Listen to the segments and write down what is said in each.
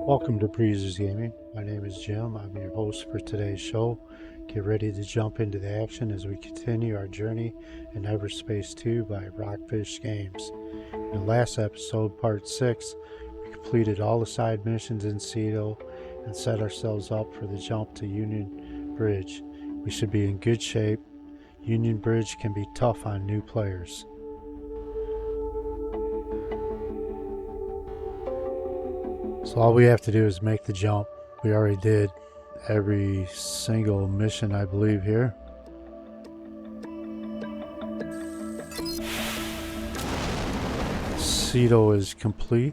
Welcome to Breezes Gaming. My name is Jim. I'm your host for today's show. Get ready to jump into the action as we continue our journey in Everspace 2 by Rockfish Games. In the last episode, part 6, we completed all the side missions in Ceto and set ourselves up for the jump to Union Bridge. We should be in good shape. Union Bridge can be tough on new players. So all we have to do is make the jump. We already did every single mission, I believe, here. Ceto is complete.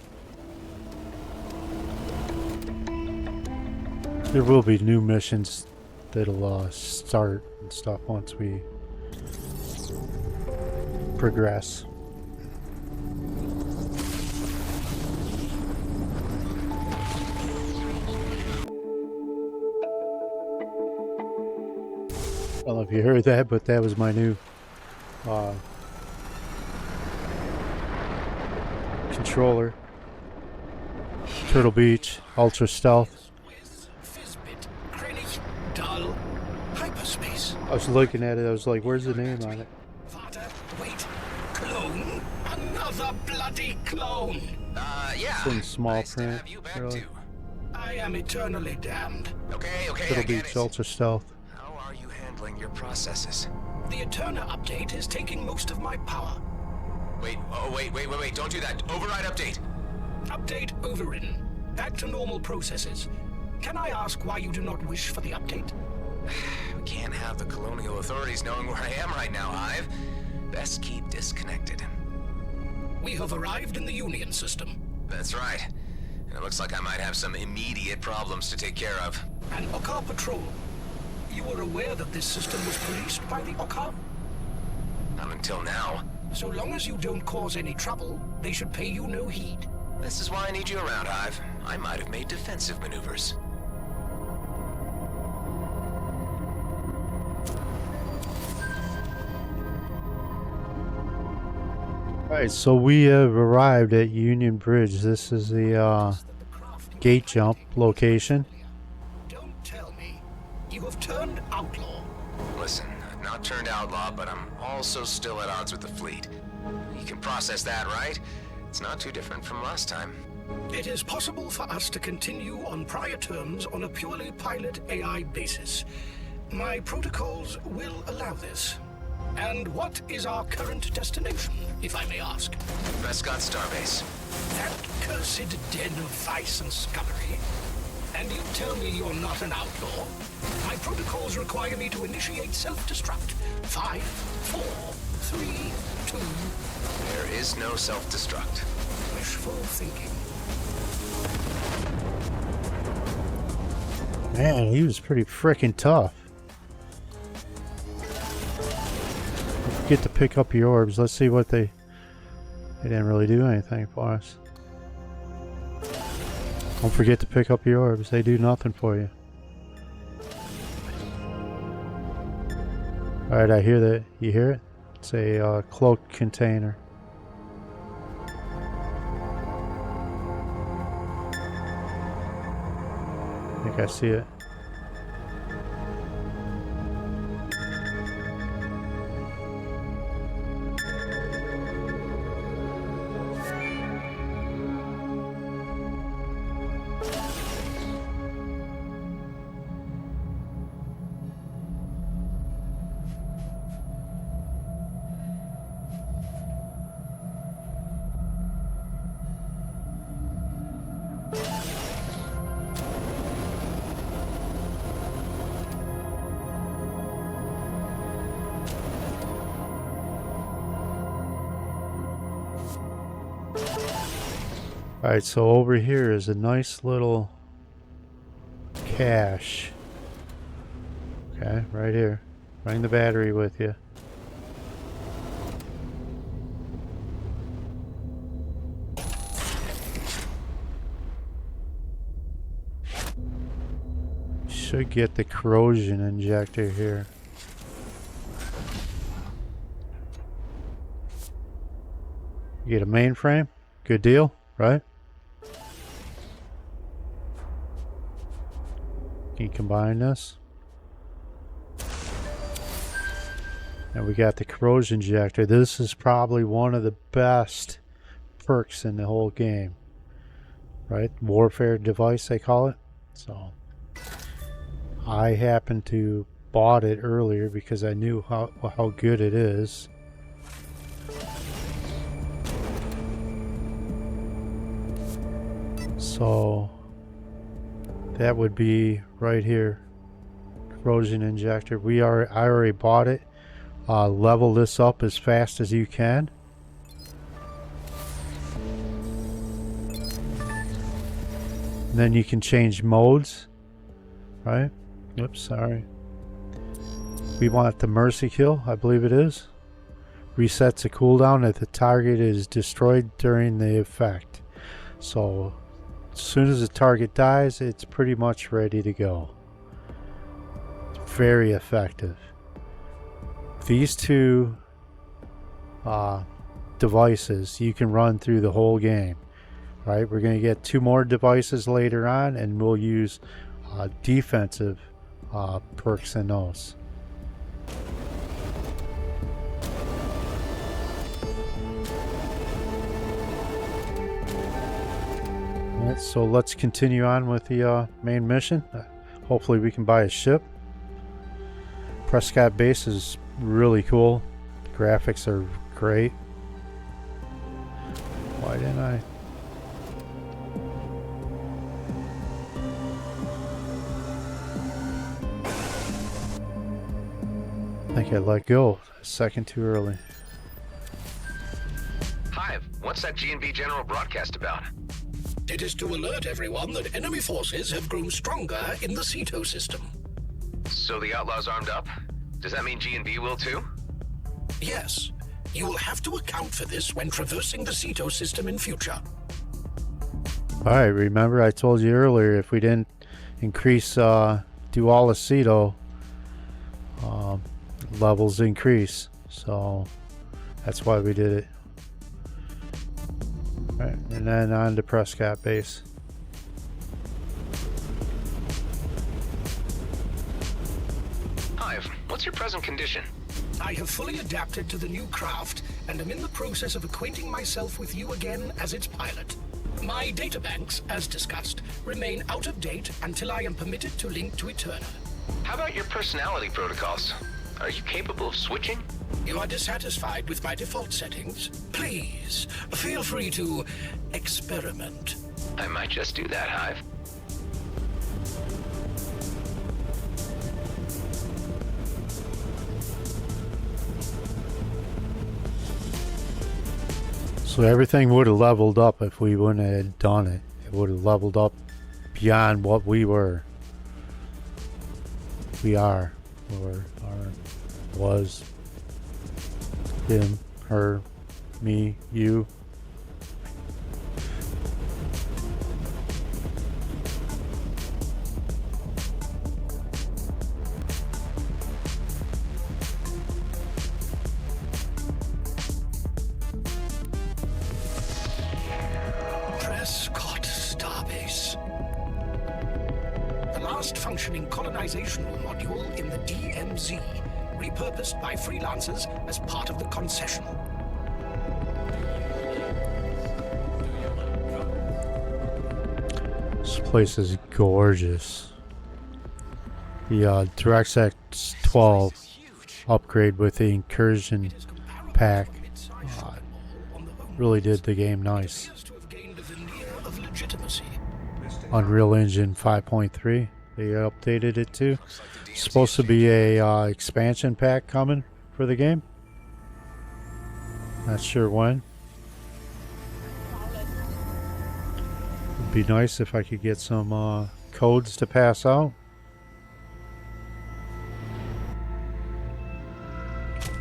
There will be new missions that'll start and stuff once we progress. I don't know if you heard that, but that was my new controller. Turtle Beach, Ultra Stealth. I was looking at it, I was like, where's the name on it? Wait, clone? Another bloody clone! Yeah. It's in small print, really. I am eternally damned. Okay, Turtle Beach, Ultra Stealth. How are you handling your processes? The Eterna update is taking most of my power. Wait, don't do that. Override update. Update overridden. Back to normal processes. Can I ask why you do not wish for the update? We can't have the colonial authorities knowing where I am right now, Hive. Best keep disconnected. We have arrived in the Union system. That's right. And it looks like I might have some immediate problems to take care of. An Okkar patrol. You are aware that this system was policed by the Okkar? Not until now. So long as you don't cause any trouble, they should pay you no heed. This is why I need you around, Hive. I might have made defensive maneuvers. Alright, so we have arrived at Union Bridge. This is the gate jump location. Don't tell me. You have turned outlaw. Listen, I've not turned outlaw, but I'm also still at odds with the fleet. You can process that, right? It's not too different from last time. It is possible for us to continue on prior terms on a purely pilot AI basis. My protocols will allow this. And what is our current destination, if I may ask? Prescot Starbase. That cursed den of vice and scummery. And you tell me you're not an outlaw? My protocols require me to initiate self-destruct. 5, 4, 3, 2... There is no self-destruct. Wishful thinking. Man, he was pretty freaking tough. Don't forget to pick up your orbs. Let's see what they didn't really do anything for us. Don't forget to pick up your orbs. They do nothing for you. Alright, I hear that. You hear it? It's a cloaked container. I think I see it. Alright, so over here is a nice little cache. Okay, right here. Bring the battery with you. Should get the corrosion injector here. You get a mainframe, good deal, right? can combine this. And we got the corrosion injector. This is probably one of the best perks in the whole game. Right? Warfare device, they call it. So I happened to bought it earlier because I knew how good it is. So that would be right here. Corrosion injector. I already bought it. Level this up as fast as you can. And then you can change modes. Right? Oops, sorry. We want the mercy kill, I believe it is. Resets a cooldown if the target is destroyed during the effect. So as soon as the target dies, it's pretty much ready to go. It's very effective. These two devices you can run through the whole game. Right? We're going to get 2 more devices later on, and we'll use defensive perks in those. Alright, so let's continue on with the main mission. Hopefully we can buy a ship. Prescot base is really cool. The graphics are great. Why didn't I? I think I let go a second too early. Hive, what's that G&B General broadcast about? It is to alert everyone that enemy forces have grown stronger in the Ceto system. So the Outlaws armed up? Does that mean G&B will too? Yes. You will have to account for this when traversing the Ceto system in future. Alright, remember I told you earlier if we didn't increase, do all the Ceto, levels increase. So that's why we did it. Alright, and then on to Prescot base. Hive, what's your present condition? I have fully adapted to the new craft and am in the process of acquainting myself with you again as its pilot. My databanks, as discussed, remain out of date until I am permitted to link to Eterna. How about your personality protocols? Are you capable of switching? You are dissatisfied with my default settings? Please, feel free to experiment. I might just do that, Hive. So everything would have leveled up if we wouldn't have done it. It would have leveled up beyond what we were. We are. Or was. Him, her, me, you. Prescot Starbase. The last functioning colonizational module in the DMZ, repurposed by freelancers as part of the concession. This place is gorgeous. The DirectX 12 upgrade with the Incursion pack really did the game nice. Unreal Engine 5.3, they updated it too. Supposed to be a expansion pack coming for the game. Not sure when. It'd be nice if I could get some codes to pass out.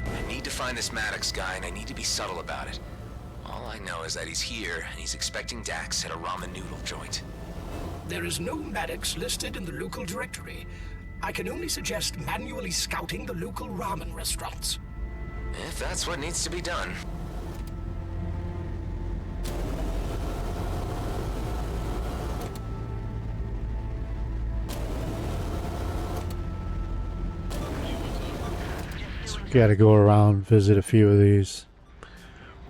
I need to find this Maddocks guy, and I need to be subtle about it. All I know is that he's here, and he's expecting Dax at a ramen noodle joint. There is no Maddocks listed in the local directory. I can only suggest manually scouting the local ramen restaurants. If that's what needs to be done. Gotta go around, visit a few of these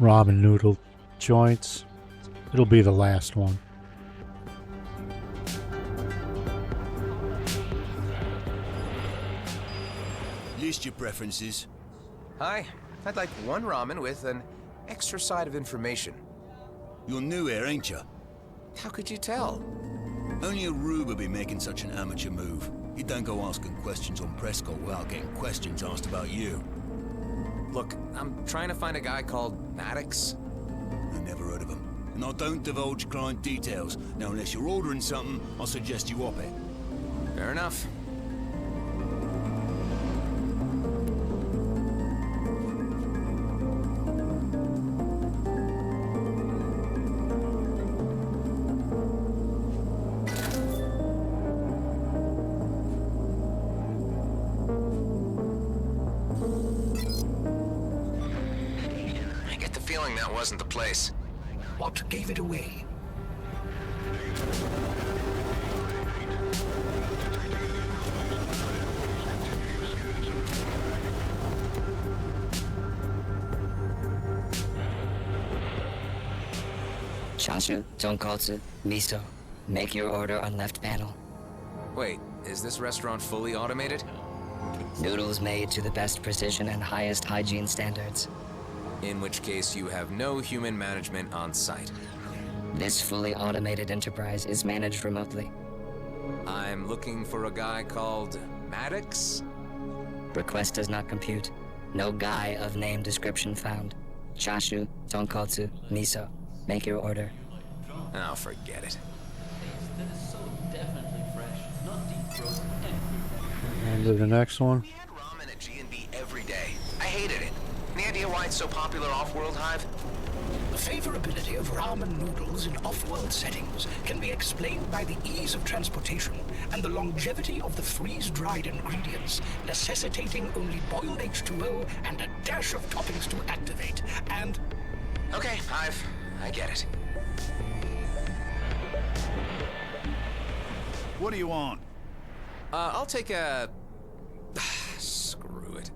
ramen noodle joints. It'll be the last one. List your preferences. Hi, I'd like one ramen with an extra side of information. You're new here, ain't you? How could you tell? Only a rube would be making such an amateur move. You don't go asking questions on Prescot without getting questions asked about you. Look, I'm trying to find a guy called Maddocks. I never heard of him. And I don't divulge client details. Now, unless you're ordering something, I'll suggest you op it. Fair enough. That wasn't the place. What gave it away? Chashu, tonkotsu, miso. Make your order on left panel. Wait, is this restaurant fully automated? Noodles made to the best precision and highest hygiene standards. In which case you have no human management on site. This fully automated enterprise is managed remotely. I'm looking for a guy called Maddocks? Request does not compute. No guy of name description found. Chashu, tonkotsu, miso. Make your order. Oh, forget it. On to the next one. We had ramen at G&B every day. I hated it. Any idea why it's so popular off-world, Hive? The favorability of ramen noodles in off-world settings can be explained by the ease of transportation and the longevity of the freeze-dried ingredients, necessitating only boiled H2O and a dash of toppings to activate, and... Okay, Hive. I get it. What do you want? I'll take a... Screw it.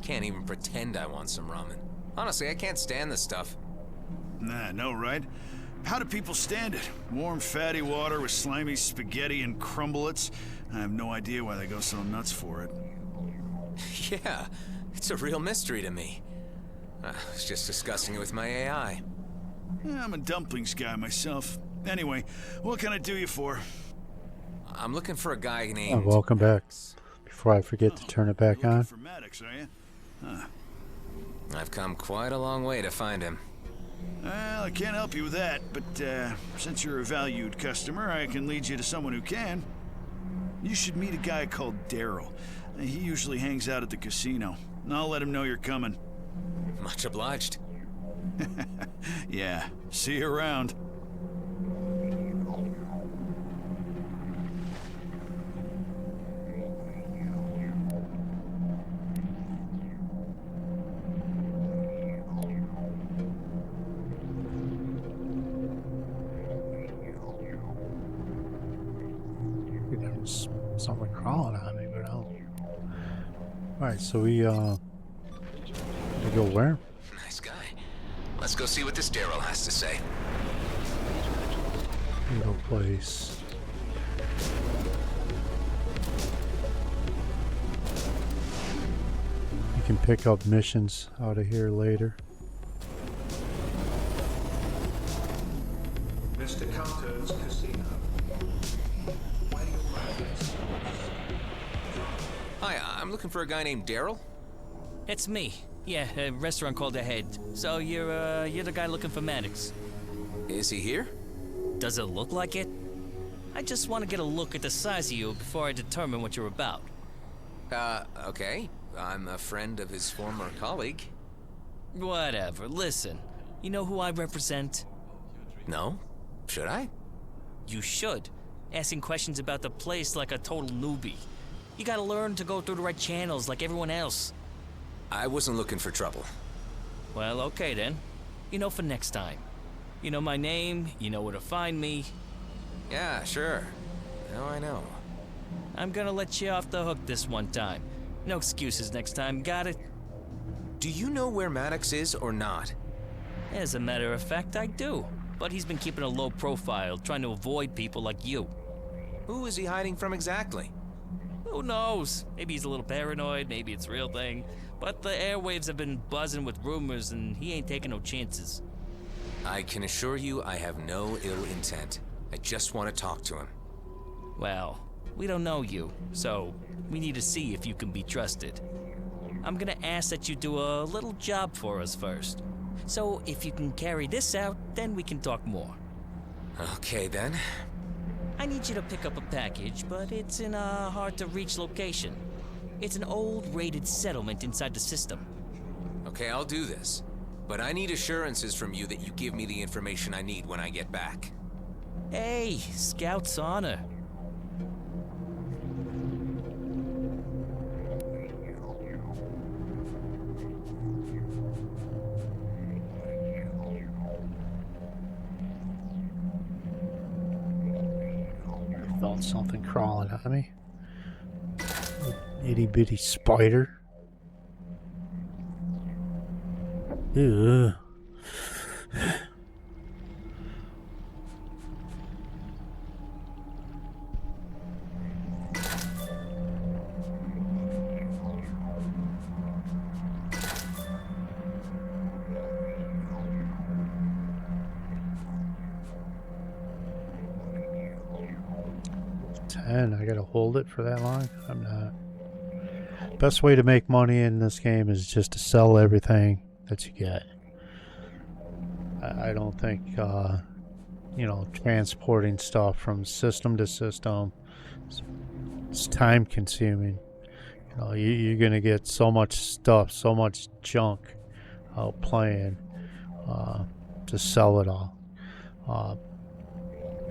Can't even pretend I want some ramen. Honestly, I can't stand this stuff. Nah, no, right? How do people stand it? Warm, fatty water with slimy spaghetti and crumblets? I have no idea why they go so nuts for it. Yeah, it's a real mystery to me. I was just discussing it with my AI. Yeah, I'm a dumplings guy myself. Anyway, what can I do you for? I'm looking for a guy Oh, named... welcome back. Before I forget to turn it back You're looking on. for Maddocks, are you? Huh. I've come quite a long way to find him. Well, I can't help you with that, but since you're a valued customer, I can lead you to someone who can. You should meet a guy called Daryl. He usually hangs out at the casino. I'll let him know you're coming. Much obliged. Yeah, see you around. There's someone crawling on me, but I'll... Alright, so we go where? Nice guy. Let's go see what this Daryl has to say. Little place. You can pick up missions out of here later. Mr. Cato's casino. Why do you like this? Hi, I'm looking for a guy named Daryl. It's me. Yeah, a restaurant called Ahead. So you're the guy looking for Maddocks. Is he here? Does it look like it? I just want to get a look at the size of you before I determine what you're about. Okay. I'm a friend of his former colleague. Whatever, listen. You know who I represent? No? Should I? You should. Asking questions about the place like a total newbie. You gotta learn to go through the right channels like everyone else. I wasn't looking for trouble. Well, okay then. You know for next time. You know my name, you know where to find me. Yeah, sure. Now I know. I'm gonna let you off the hook this one time. No excuses next time, got it? do you know where Maddocks is or not? As a matter of fact, I do. But he's been keeping a low profile, trying to avoid people like you. Who is he hiding from exactly? Who knows? Maybe he's a little paranoid, maybe it's a real thing. But the airwaves have been buzzing with rumors, and he ain't taking no chances. I can assure you I have no ill intent. I just want to talk to him. Well, we don't know you, so we need to see if you can be trusted. I'm gonna ask that you do a little job for us first. So if you can carry this out, then we can talk more. Okay then. I need you to pick up a package, but it's in a hard-to-reach location. It's an old raided settlement inside the system. Okay, I'll do this. But I need assurances from you that you give me the information I need when I get back. Hey, Scout's honor. Felt something crawling on me. Itty bitty spider. Ew. I gotta hold it for that long? I'm not. Best way to make money in this game is just to sell everything that you get. I don't think, you know, transporting stuff from system to system, it's time consuming. You know, you're gonna get so much stuff, so much junk out playing, to sell it all.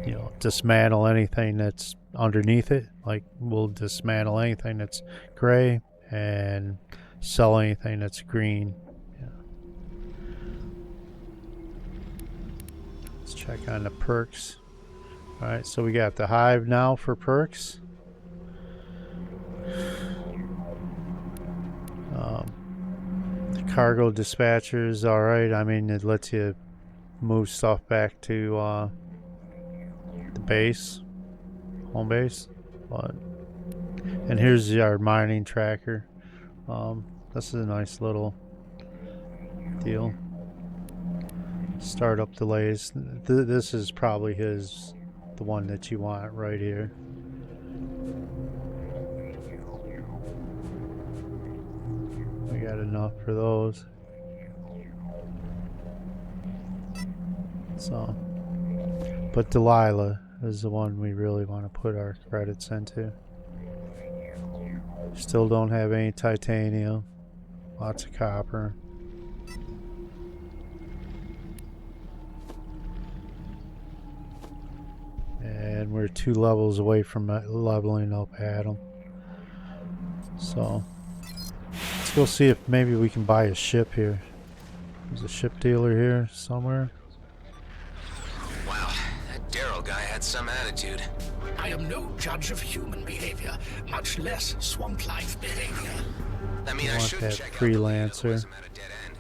You know, dismantle anything that's underneath it. Like, we'll dismantle anything that's gray and sell anything that's green. Yeah. Let's check on the perks. Alright, so we got the hive now for perks. The cargo dispatcher's alright. I mean, it lets you move stuff back to the base, home base. But, and here's our mining tracker. This is a nice little deal. Startup delays. This is probably the one that you want right here. We got enough for those. So, but Delilah is the one we really want to put our credits into. Still don't have any titanium. Lots of copper. And we're 2 levels away from leveling up Adam. So let's go see if maybe we can buy a ship here. There's a ship dealer here somewhere. Wow, that Daryl guy had some attitude. I am no judge of human behavior, much less swamp life behavior. I mean, I want should that check freelancer. out the otherwise I'm at a dead end.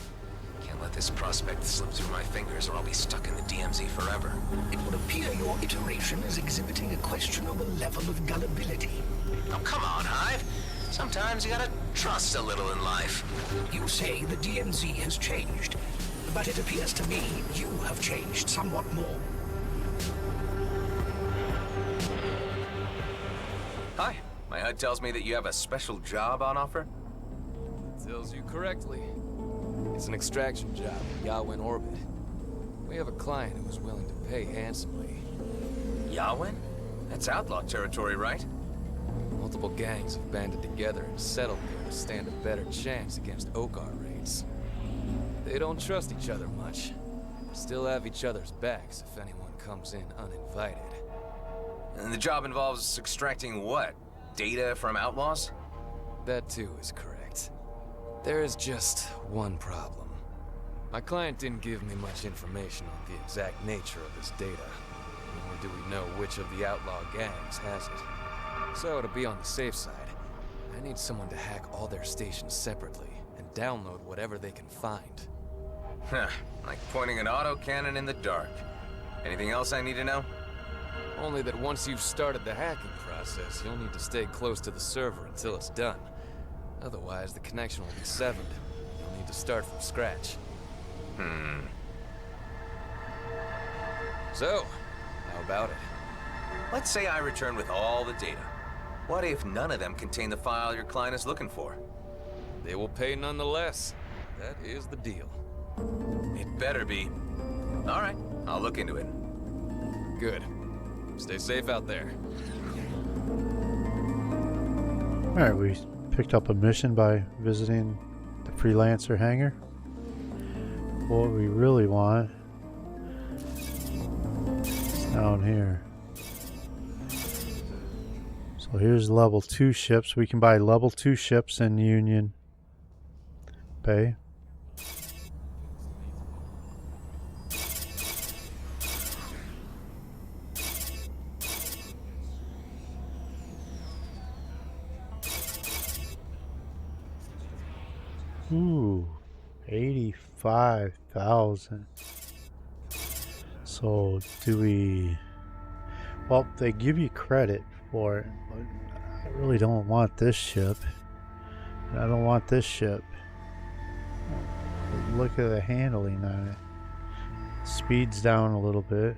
Can't let this prospect slip through my fingers or I'll be stuck in the DMZ forever. It would appear your iteration is exhibiting a questionable level of gullibility. Oh, come on, Hive. Sometimes you gotta trust a little in life. You say the DMZ has changed, but it appears to me you have changed somewhat more. Hi, my HUD tells me that you have a special job on offer. Tells you correctly. It's an extraction job in Yawin orbit. We have a client who is willing to pay handsomely. Yawin? That's outlaw territory, right? Multiple gangs have banded together and settled here to stand a better chance against Okar raids. They don't trust each other much. Still have each other's backs if anyone comes in uninvited. And the job involves extracting what? Data from outlaws? That too is correct. There is just one problem. My client didn't give me much information on the exact nature of this data, nor do we know which of the outlaw gangs has it. So to be on the safe side, I need someone to hack all their stations separately and download whatever they can find. Huh, like pointing an autocannon in the dark. Anything else I need to know? Only that once you've started the hacking process, you'll need to stay close to the server until it's done. Otherwise, the connection will be severed. You'll need to start from scratch. So, how about it? Let's say I return with all the data. What if none of them contain the file your client is looking for? They will pay nonetheless. That is the deal. It better be. All right, I'll look into it. Good. Stay safe out there. Alright, we picked up a mission by visiting the freelancer hangar. What we really want is down here. So here's level 2 ships. We can buy level 2 ships in Union Bay. Ooh, 85,000. So do we... Well, they give you credit for it, but I really don't want this ship. And I don't want this ship. Look at the handling on it. Speed's down a little bit.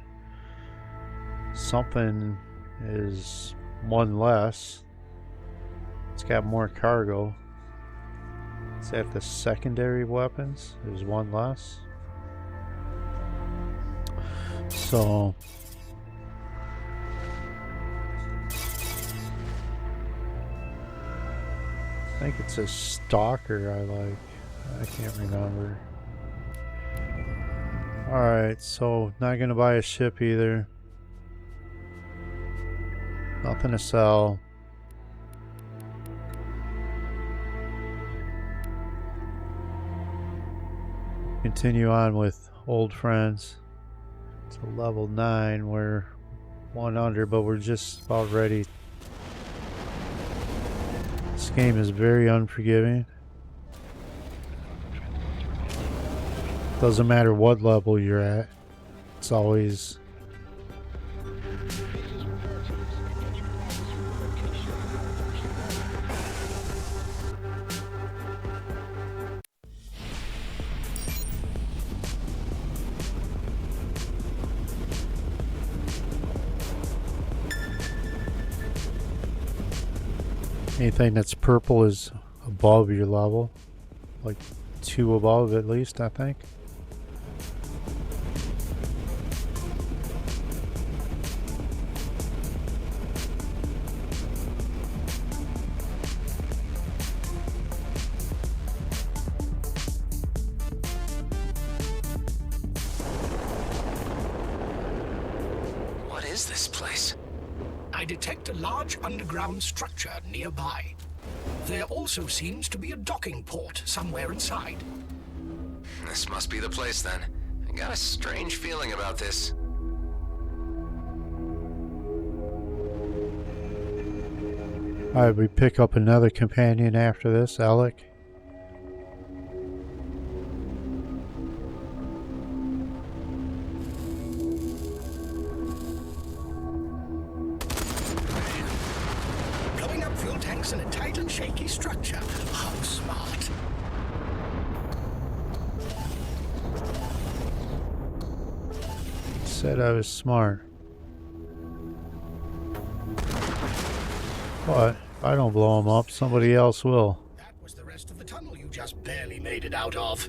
Something is one less. It's got more cargo. Is that the secondary weapons? There's one less. So I think it's a stalker I like. I can't remember. Alright, so not gonna buy a ship either. Nothing to sell. Continue on with old friends. It's a level 9. We're 1 under, but we're just about ready. This game is very unforgiving. Doesn't matter what level you're at. It's always... Anything that's purple is above your level. Like 2 above at least, I think. What is this place? I detect a large underground structure nearby. There also seems to be a docking port somewhere inside. This must be the place then. I got a strange feeling about this. Alright, we pick up another companion after this, Elek. Blowing up fuel tanks in a tight and shaky structure. How smart. Said I was smart. But if I don't blow them up, somebody else will. That was the rest of the tunnel you just barely made it out of.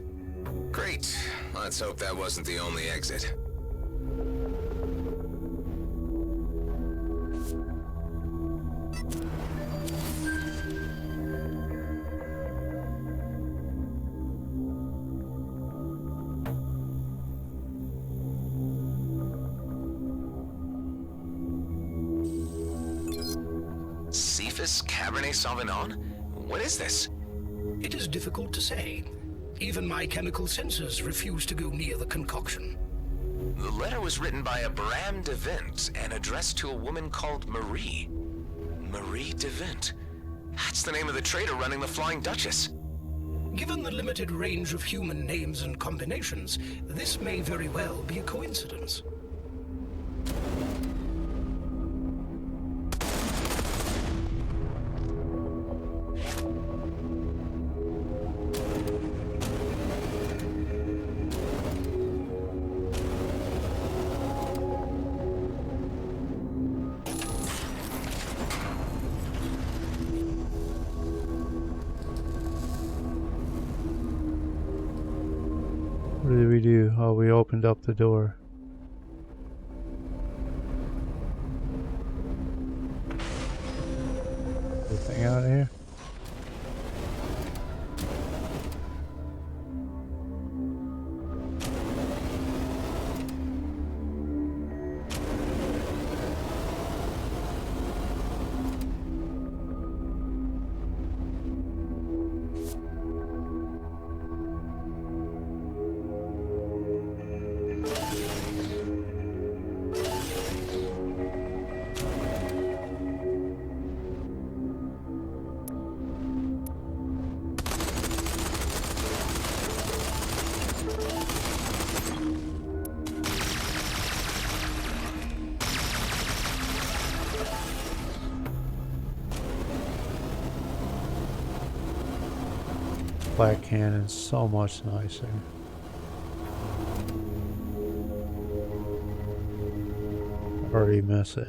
Great. Let's hope that wasn't the only exit. Cephas Cabernet Sauvignon? What is this? It is difficult to say. Even my chemical sensors refuse to go near the concoction. The letter was written by a Bram DeVint and addressed to a woman called Marie. Marie DeVint. That's the name of the trader running the Flying Duchess. Given the limited range of human names and combinations, this may very well be a coincidence. What did we do? Oh, we opened up the door. Anything out of here? Black cannon's so much nicer. Already miss it.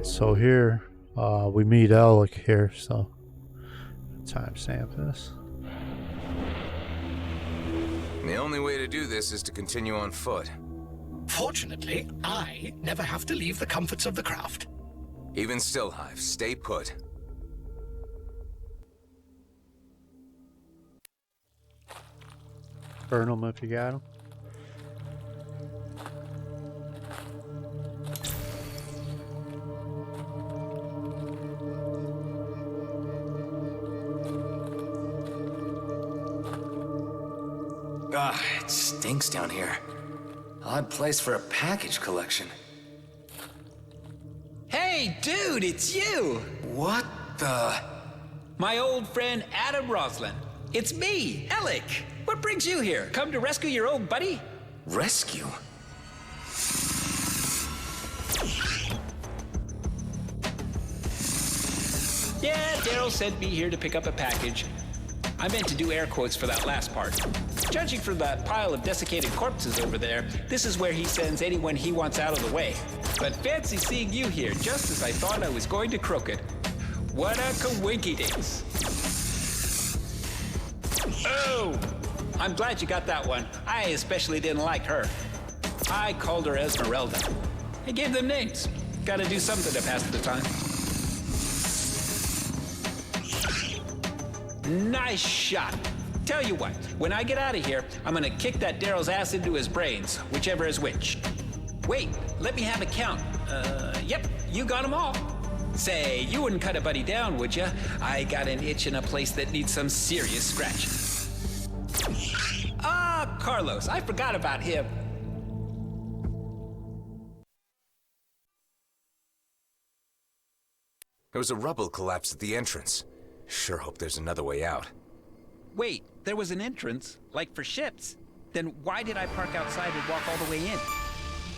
So here, we meet Elek here, so timestamp this. The only way to do this is to continue on foot. Fortunately, I never have to leave the comforts of the craft. Even still, Hive, stay put. Burn them if you got them. Ah, it stinks down here. Odd place for a package collection. Hey, dude, it's you! What the? My old friend Adam Roslin. It's me, Elek. What brings you here? Come to rescue your old buddy? Rescue? Yeah, Daryl sent me here to pick up a package. I meant to do air quotes for that last part. Judging from that pile of desiccated corpses over there, this is where he sends anyone he wants out of the way. But fancy seeing you here, just as I thought I was going to croak it. What a coinky-dinks. Oh! I'm glad you got that one. I especially didn't like her. I called her Esmeralda. I gave them names. Gotta do something to pass the time. Nice shot. Tell you what, when I get out of here, I'm gonna kick that Daryl's ass into his brains, whichever is which. Wait, let me have a count. Yep, you got them all. Say, you wouldn't cut a buddy down, would ya? I got an itch in a place that needs some serious scratching. Ah, Carlos, I forgot about him. There was a rubble collapse at the entrance. Sure hope there's another way out. Wait, there was an entrance, like for ships. Then why did I park outside and walk all the way in?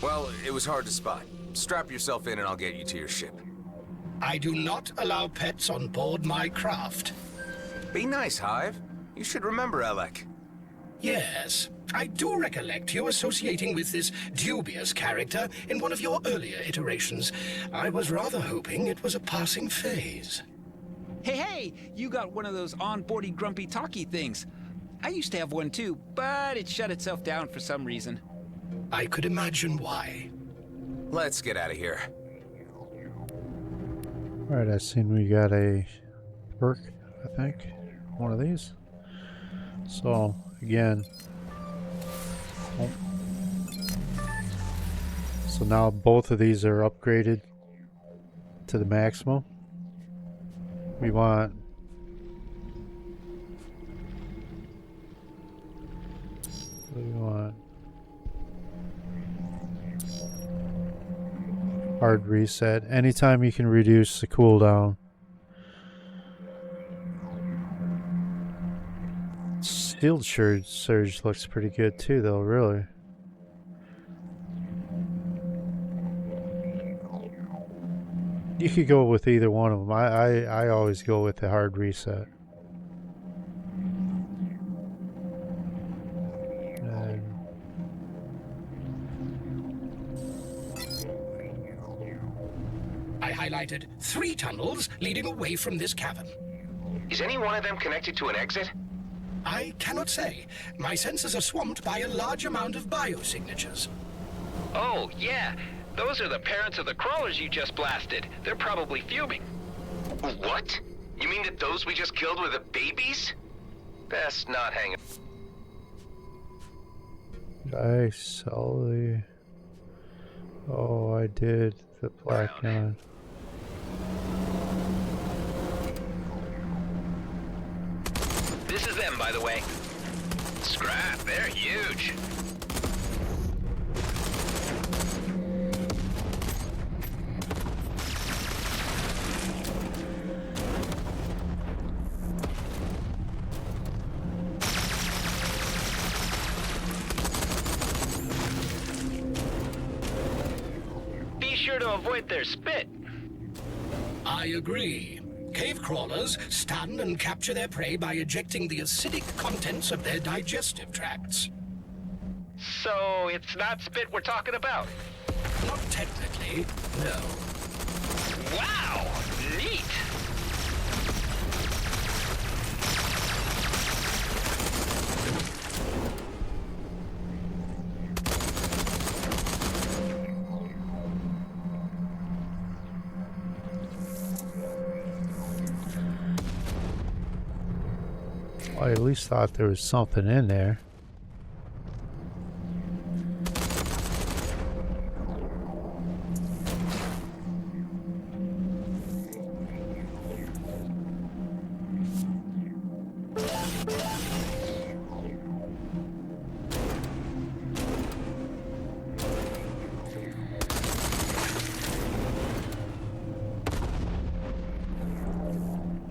Well, it was hard to spot. Strap yourself in and I'll get you to your ship. I do not allow pets on board my craft. Be nice, Hive. You should remember Elek. Yes, I do recollect you associating with this dubious character in one of your earlier iterations. I was rather hoping it was a passing phase. Hey, you got one of those onboardy grumpy talky things. I used to have one too, but it shut itself down for some reason. I could imagine why. Let's get out of here. Alright, I seen we got a perk I think. One of these. So, again. Oh. So now both of these are upgraded to the maximum. We want hard reset. Anytime you can reduce the cooldown. Shield surge looks pretty good too, though, really. You could go with either one of them. I always go with the hard reset. I highlighted 3 tunnels leading away from this cavern. Is any one of them connected to an exit? I cannot say. My senses are swamped by a large amount of biosignatures. Oh, yeah. Those are the parents of the crawlers you just blasted. They're probably fuming. What? You mean that those we just killed were the babies? Best not hang up. I saw the... Oh, I did. The black gun. This is them, by the way. Scrap, they're huge. Be sure to avoid their spit. I agree. Cave crawlers stun and capture their prey by ejecting the acidic contents of their digestive tracts. So it's not spit we're talking about? Not technically, no. Wow! Neat! I at least thought there was something in there.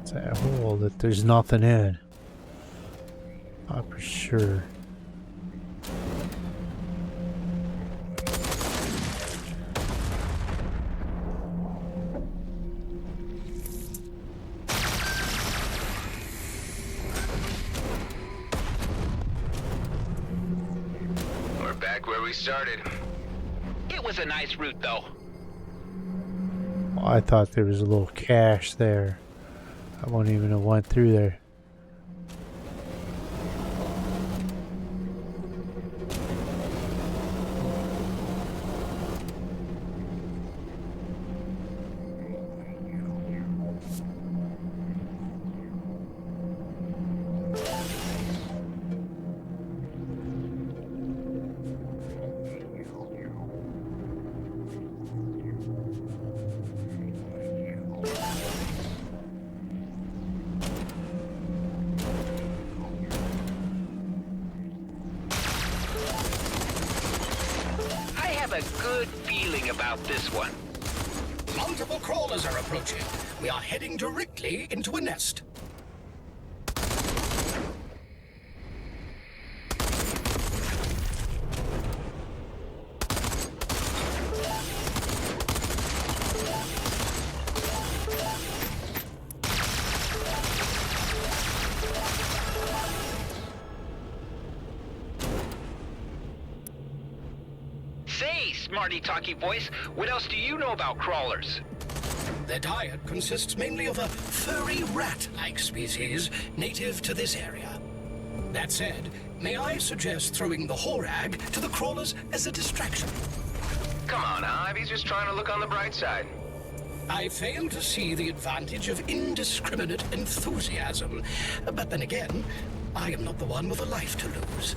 It's that hole that there's nothing in. Not for sure. We're back where we started. It was a nice route, though. I thought there was a little cache there. I wouldn't even have went through there. A good feeling about this one. Multiple crawlers are approaching. We are heading directly into a nest. Smarty talky voice, what else do you know about crawlers? Their diet consists mainly of a furry rat-like species native to this area. That said, may I suggest throwing the Horag to the crawlers as a distraction? Come on, Ive, he's just trying to look on the bright side. I fail to see the advantage of indiscriminate enthusiasm. But then again, I am not the one with a life to lose.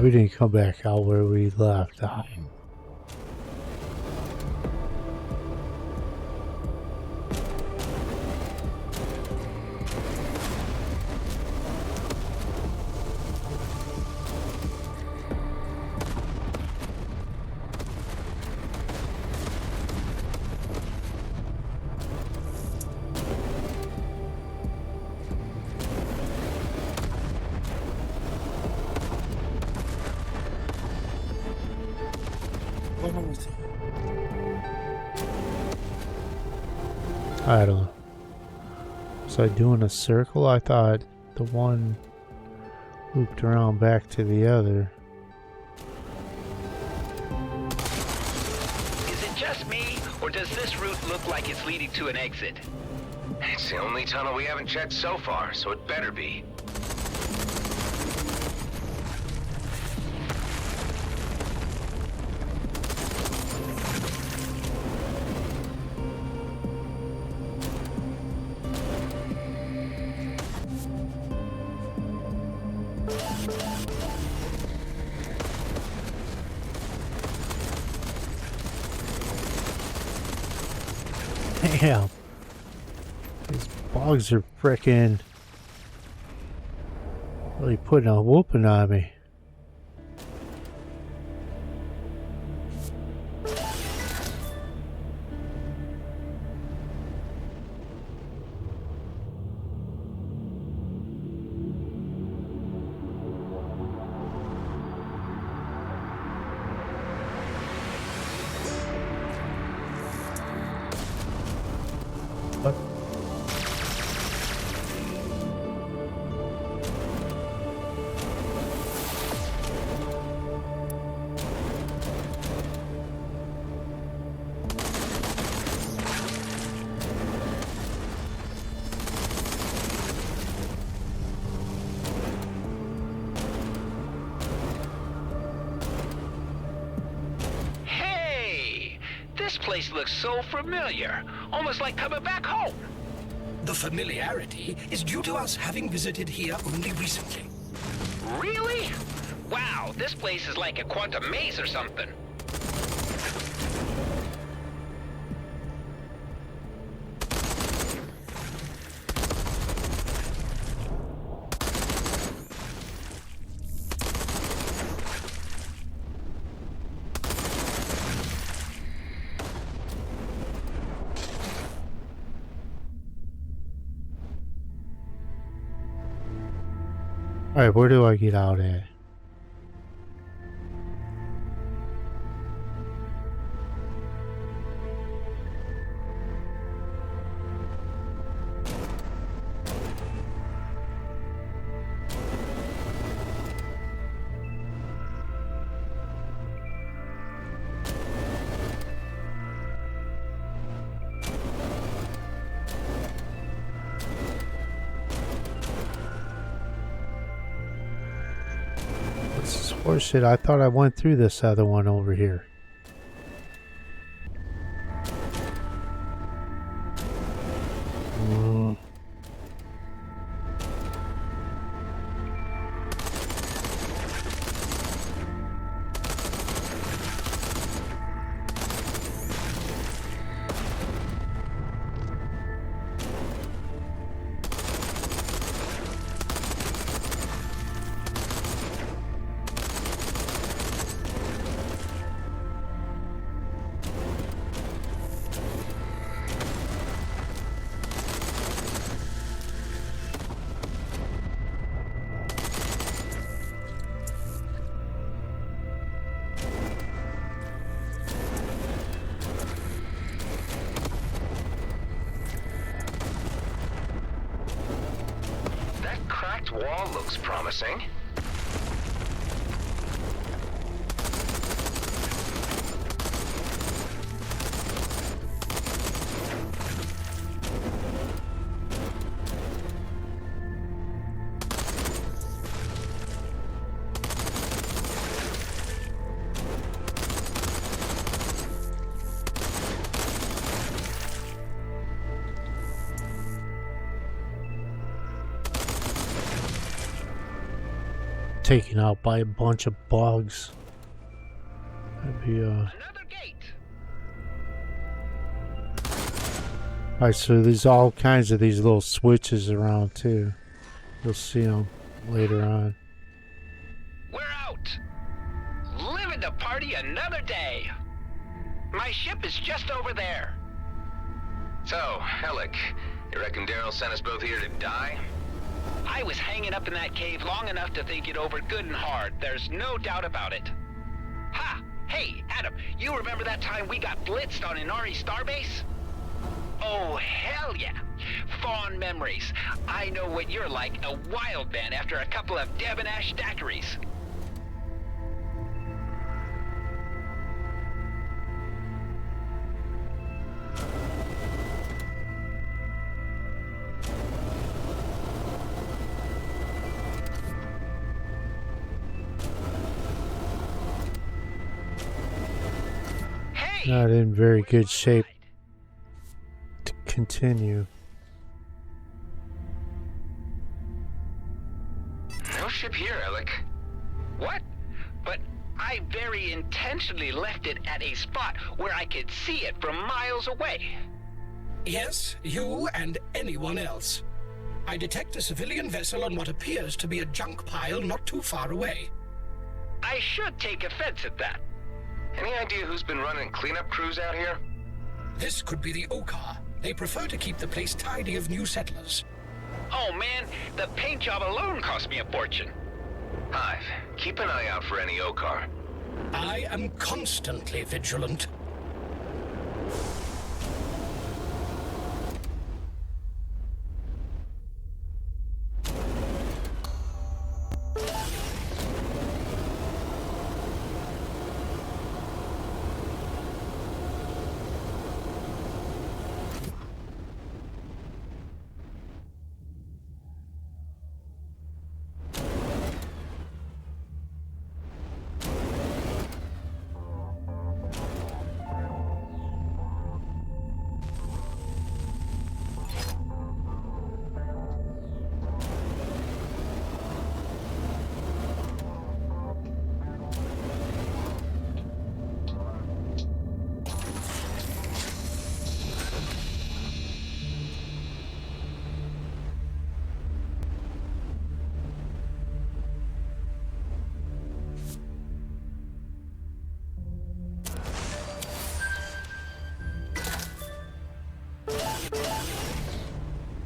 We didn't come back out where we left. I don't know. Was I doing a circle? I thought the one looped around back to the other. Is it just me, or does this route look like it's leading to an exit? It's the only tunnel we haven't checked so far, so it better be. Damn. These bugs are frickin' really putting a whooping on me. This place looks so familiar, almost like coming back home. The familiarity is due to us having visited here only recently. Really? Wow, this place is like a quantum maze or something. Alright, where do I get out at? Or shit, I thought I went through this other one over here. Wall looks promising. taken out by a bunch of bugs. That'd be Another gate. Alright, so there's all kinds of these little switches around too. You'll see them later on. We're out. Living to party another day. My ship is just over there. So, Elek, you reckon Daryl sent us both here to die? I was hanging up in that cave long enough to think it over good and hard. There's no doubt about it. Ha! Hey, Adam, you remember that time we got blitzed on Inari Starbase? Oh, hell yeah. Fond memories. I know what you're like, a wild man after a couple of debonair daiquiris. Not in very good shape to continue. No ship here, Elek. What? But I very intentionally left it at a spot where I could see it from miles away. Yes, you and anyone else. I detect a civilian vessel on what appears to be a junk pile not too far away. I should take offense at that. Any idea who's been running cleanup crews out here? This could be the Okar. They prefer to keep the place tidy of new settlers. Oh man, the paint job alone cost me a fortune. Hive, keep an eye out for any Okar. I am constantly vigilant.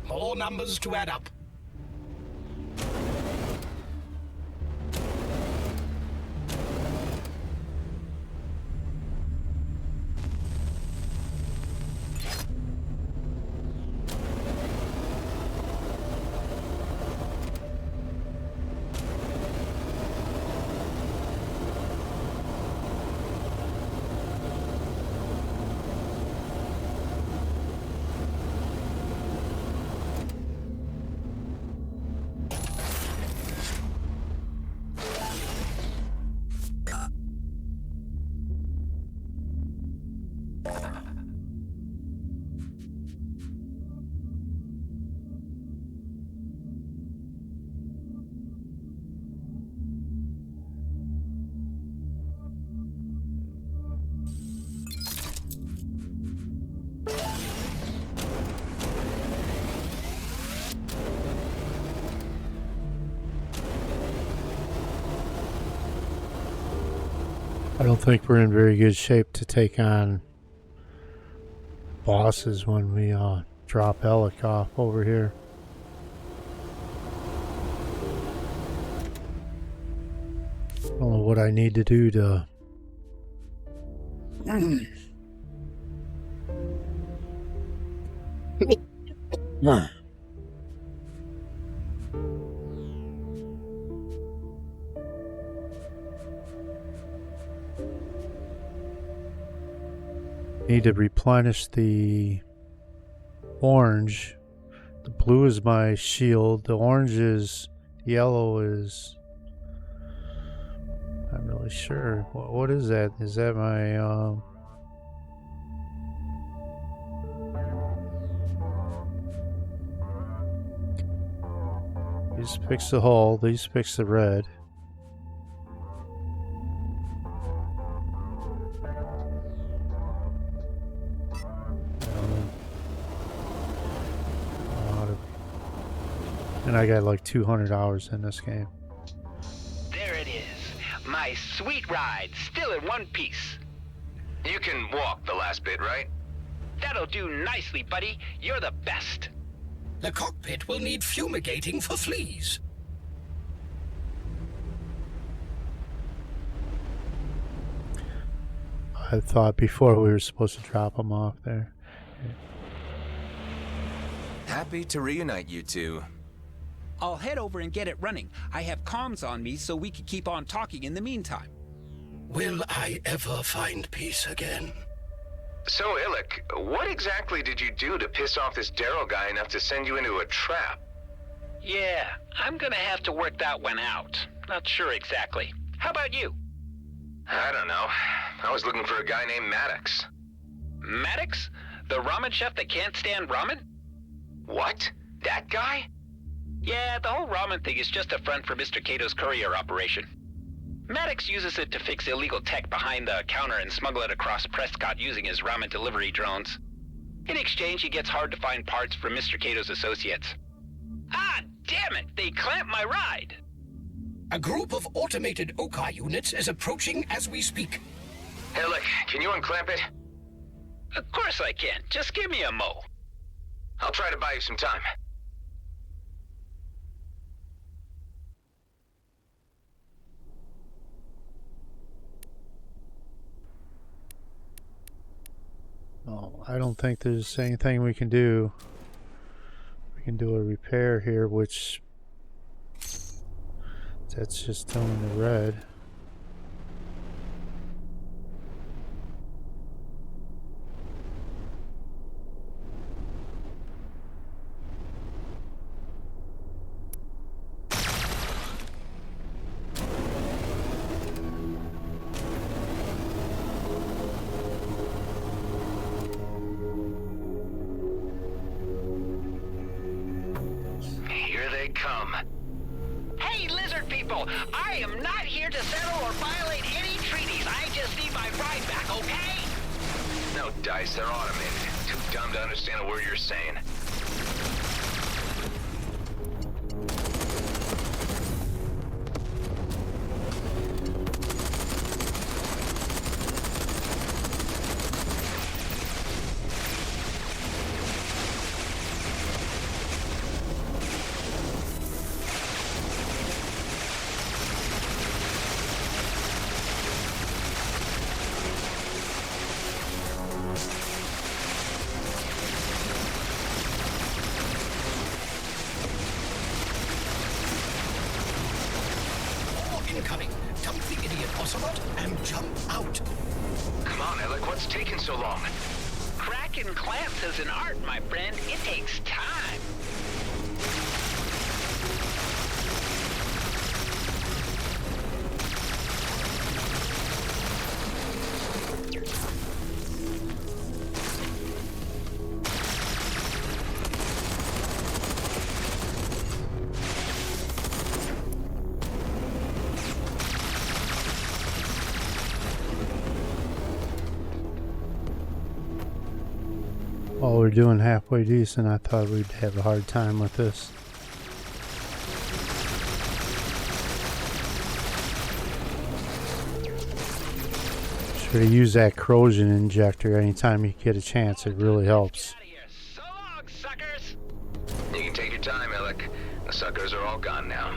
More numbers to add up. I don't think we're in very good shape to take on bosses when we drop Elek off over here. I don't know what I need to do to need to replenish the orange. The blue is my shield. The orange is, yellow is, not really sure. What is that? Is that my these picks the hull, these picks the red. And I got like 200 hours in this game. There it is. My sweet ride, still in one piece. You can walk the last bit, right? That'll do nicely, buddy. You're the best. The cockpit will need fumigating for fleas. I thought before we were supposed to drop them off there. Happy to reunite you two. I'll head over and get it running. I have comms on me so we can keep on talking in the meantime. Will I ever find peace again? So, Elek, what exactly did you do to piss off this Daryl guy enough to send you into a trap? Yeah, I'm gonna have to work that one out. Not sure exactly. How about you? I don't know. I was looking for a guy named Maddocks. Maddocks? The ramen chef that can't stand ramen? What? That guy? Yeah, the whole ramen thing is just a front for Mr. Cato's courier operation. Maddocks uses it to fix illegal tech behind the counter and smuggle it across Prescot using his ramen delivery drones. In exchange, he gets hard-to-find parts from Mr. Cato's associates. Ah, damn it! They clamped my ride! A group of automated Okai units is approaching as we speak. Elek, can you unclamp it? Of course I can. Just give me a mo. I'll try to buy you some time. Oh, I don't think there's anything we can do. We can do a repair here, which that's just telling the red. Come. Hey, lizard people! I am not here to settle or violate any treaties. I just need my ride back, okay? No dice, they're automated. Too dumb to understand a word you're saying. Incoming. Dump the idiot ocelot and jump out. Come on, Elek, what's taking so long? Cracking clamps is an art, my friend. It takes time. While we're doing halfway decent, I thought we'd have a hard time with this. Sure to use that corrosion injector anytime you get a chance. It really helps. So long, suckers! You can take your time, Elek. The suckers are all gone now.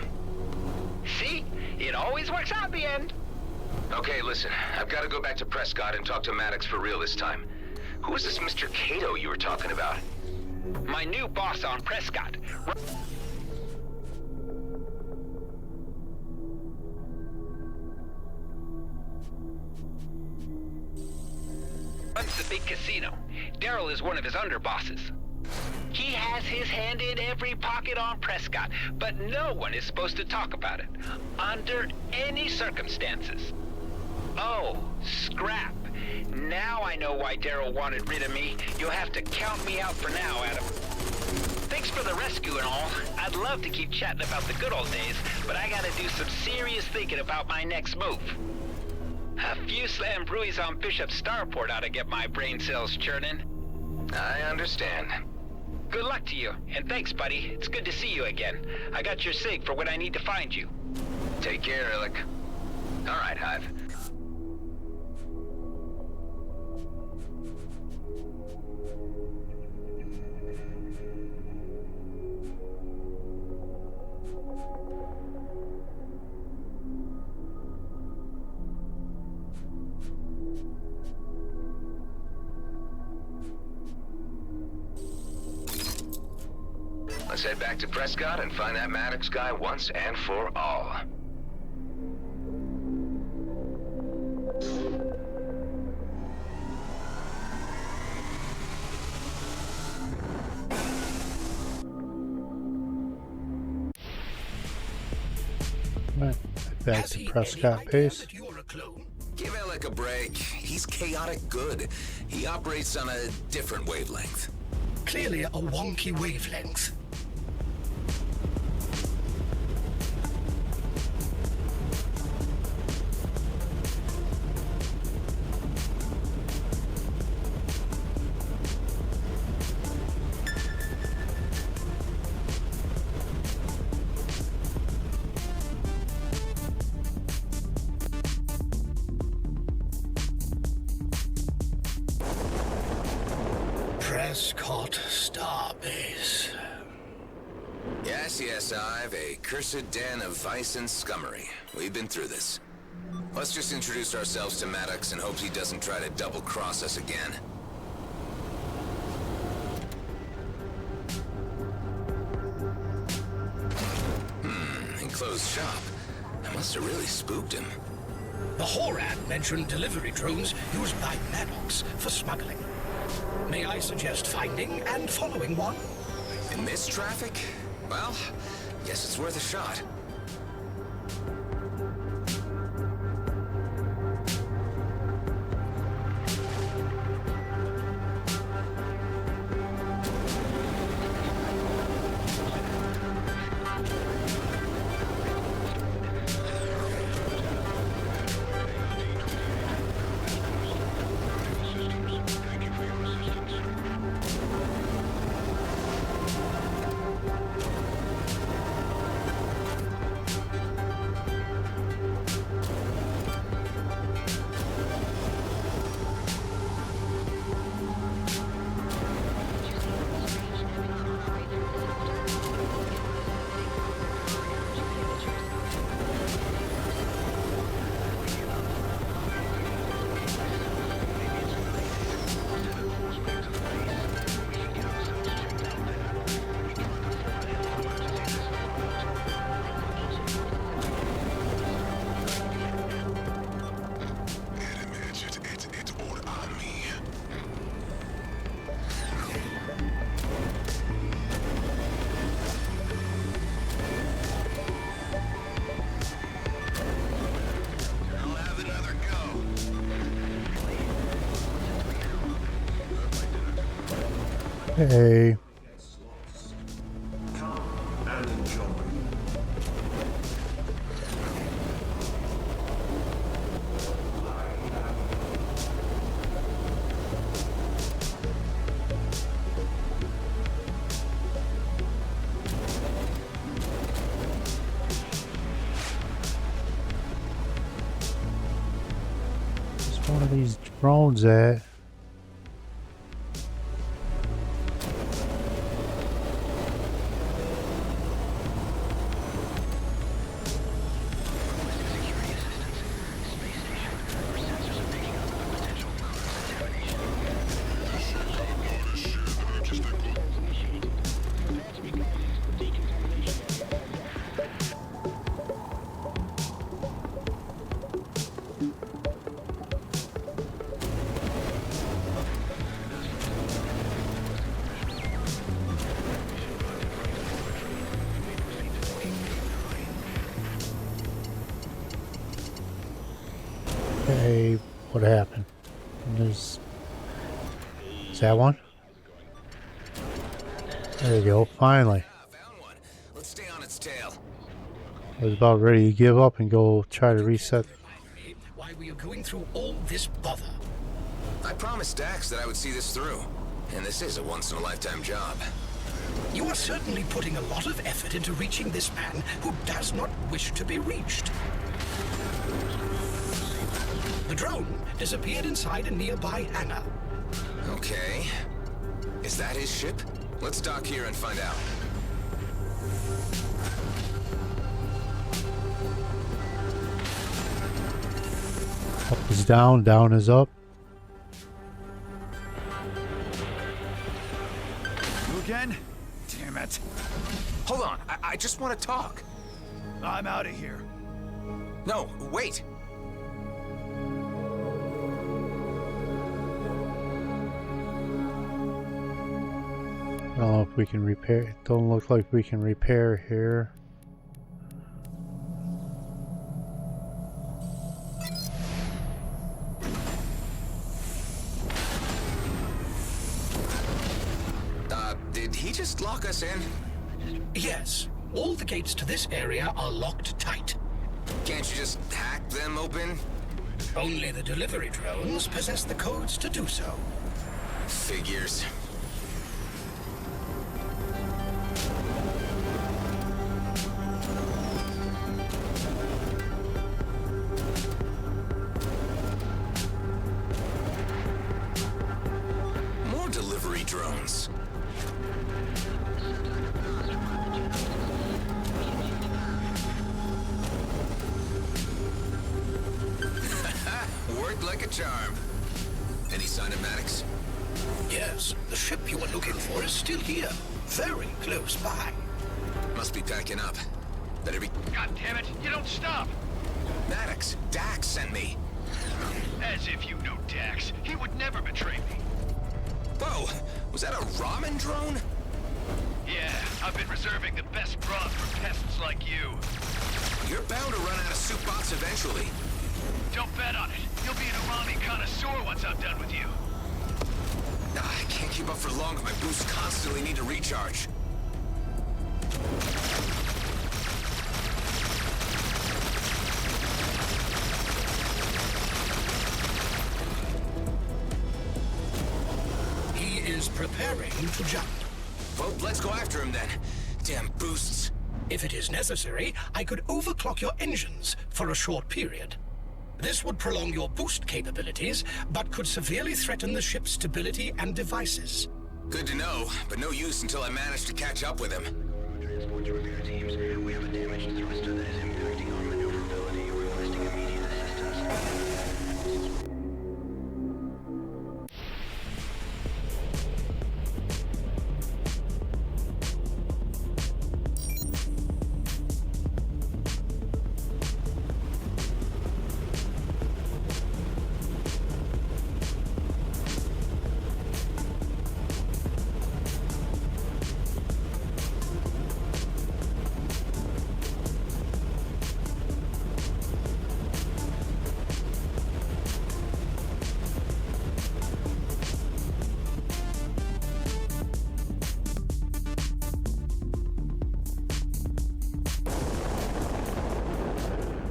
See? It always works out in the end. Okay, listen. I've got to go back to Prescot and talk to Maddocks for real this time. Who is this Mr. Kato you were talking about? My new boss on Prescot. Runs the big casino. Daryl is one of his underbosses. He has his hand in every pocket on Prescot, but no one is supposed to talk about it. Under any circumstances. Oh, scrap. Now I know why Daryl wanted rid of me. You'll have to count me out for now, Adam. Thanks for the rescue and all. I'd love to keep chatting about the good old days, but I gotta do some serious thinking about my next move. A few slam brewies on Bishop's Starport ought to get my brain cells churning. I understand. Good luck to you, and thanks, buddy. It's good to see you again. I got your sig for when I need to find you. Take care, Elek. All right, Hive. Let's head back to Prescot and find that Maddocks guy once and for all. Right, back to Prescot base. Give Elek a break. He's chaotic good. He operates on a different wavelength. Clearly a wonky wavelength. Prescot Starbase. Yes, I've a cursed den of vice and scummery. We've been through this. Let's just introduce ourselves to Maddocks and hope he doesn't try to double-cross us again. Enclosed shop. I must have really spooked him. The Horad mentioned delivery drones used by Maddocks for smuggling. May I suggest finding and following one? In this traffic? Well, guess it's worth a shot. Hey. Come and enjoy. Where's one of these drones at? Hey, what happened? Is that one? There you go, finally. Found one. Let's stay on its tail. I was about ready to give up and go try to reset. Why were you going through all this bother? I promised Dax that I would see this through. And this is a once-in-a-lifetime job. You are certainly putting a lot of effort into reaching this man who does not wish to be reached. The drone disappeared inside a nearby hangar. Okay. Is that his ship? Let's dock here and find out. Up is down, down is up. You again? Damn it. Hold on, I just want to talk. I'm out of here. No, wait. I don't know if we can repair. It don't look like we can repair here. Did he just lock us in? Yes, all the gates to this area are locked tight. Can't you just hack them open? Only the delivery drones possess the codes to do so. Figures. More delivery drones. Worked like a charm. Any sign of Maddocks? Yes, the ship you were looking for is still here, very close by. Must be packing up. Better be... God damn it, you don't stop! Maddocks, Dax sent me. As if you know Dax. He would never betray me. Whoa, was that a ramen drone? Yeah, I've been reserving the best broth for pests like you. You're bound to run out of soup bots eventually. Don't bet on it. You'll be an umami connoisseur once I'm done with you. I can't keep up for long. My boosts constantly need to recharge. He is preparing to jump. Well, let's go after him then. Damn boosts. If it is necessary, I could overclock your engines for a short period. This would prolong your boost capabilities, but could severely threaten the ship's stability and devices. Good to know, but no use until I manage to catch up with him. Transport to repair teams. We have a damaged thruster that is impacting our maneuverability, requesting immediate assistance.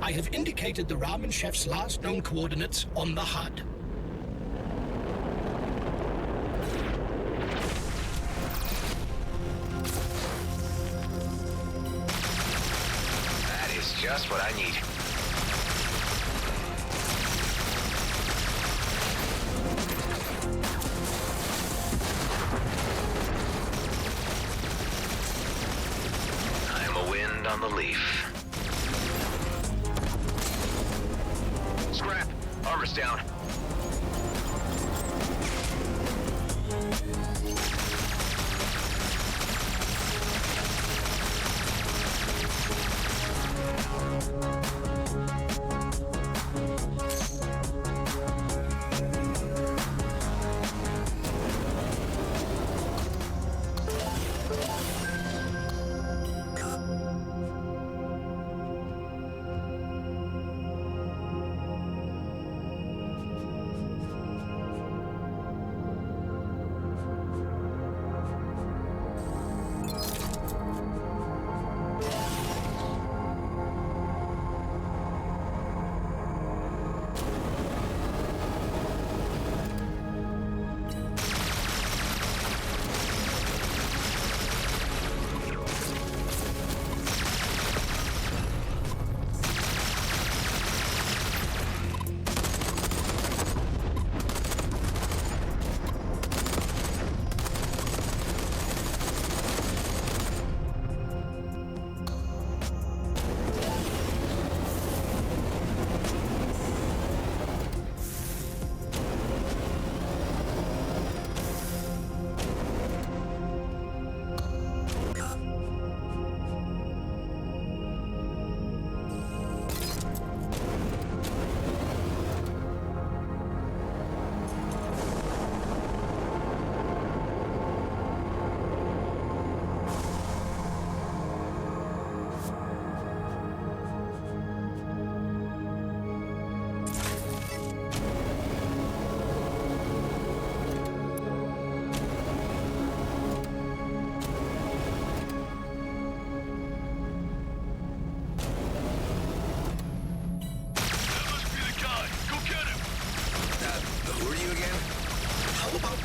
I have indicated the ramen chef's last known coordinates on the HUD. That is just what I need. I am a wind on the leaf. Scrap. Armor's down.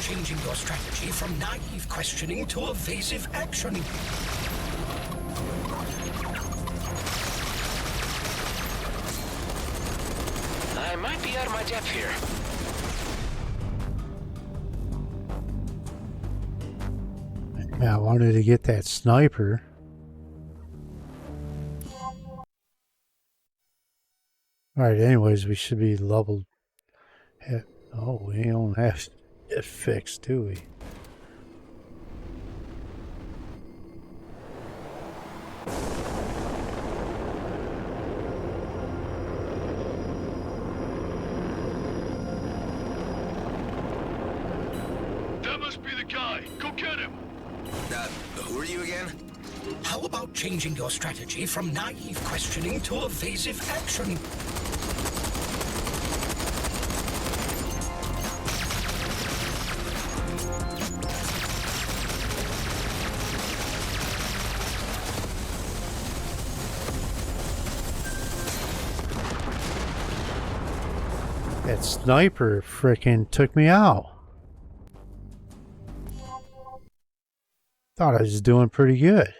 changing your strategy from naive questioning to evasive action? I might be out of my depth here. Yeah, I wanted to get that sniper. Alright, anyways, we should be leveled. Oh, we don't have it fixed, do we? That must be the guy. Go get him. Who are you again? How about changing your strategy from naive questioning to evasive action? That sniper frickin' took me out. Thought I was doing pretty good.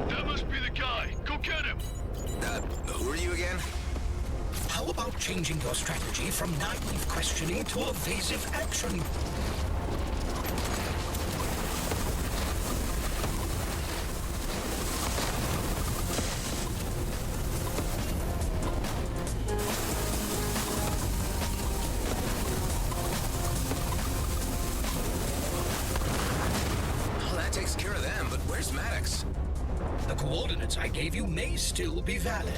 That must be the guy. Go get him. Who are you again? How about changing your strategy from naive questioning to evasive action? Well, that takes care of them, but where's Maddocks? The coordinates I gave you may still be valid.